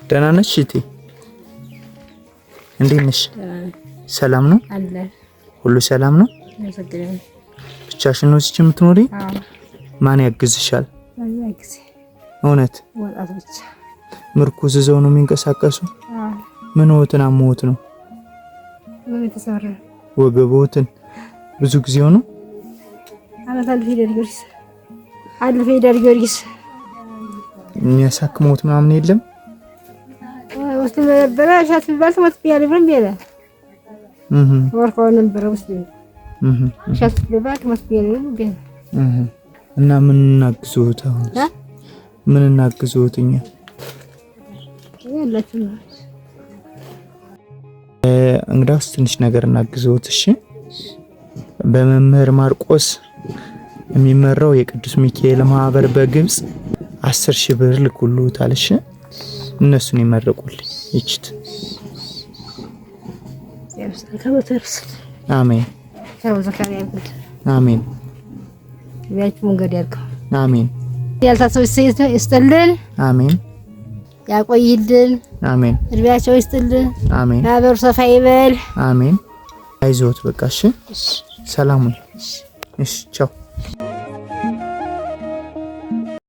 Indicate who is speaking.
Speaker 1: ደህና ነሽ እቴ? እንዴት ነሽ? ሰላም ነው አለ። ሁሉ ሰላም ነው? ብቻሽን ነው እዚህ የምትኖሪ? አዎ። ማን ያግዝሻል? እውነት ወጣት ብቻ ምርኩዝ ይዘው ነው የሚንቀሳቀሱ? አዎ። ምን ወጥና ሞት ነው? ወገተሰራ ወገቦትን ብዙ ጊዜ ሆኖ አመታል ፊደል ጊዮርጊስ የሚያሳክሙት ምናምን የለም? ውስጥ ነበር ሻት ባልት ወጥ ቢያለ ብለን ቢያለ ወርቆ ነበር ውስጥ ሻት ባልት ወጥ ቢያለ ቢያለ እና ምን እናግዙት? አሁን ምን እናግዙት? እኛ ያላችሁ እንግዳውስ ትንሽ ነገር እናግዙት። እሺ በመምህር ማርቆስ የሚመራው የቅዱስ ሚካኤል ማህበር በግብጽ 10,000 ብር ልኩሉታል። እሺ እነሱን ይመረቁልኝ። ይችት አሜን አሜን። ያቺ መንገድ ያልከው አሜን። ያልታሰው ይስጥልን አሜን። ያቆይልን አሜን። እድሜያቸው ይስጥልን አሜን። ማህበሩ ሰፋ ይበል አሜን። አይዞት በቃ እሺ። ሰላም እሺ ቻው።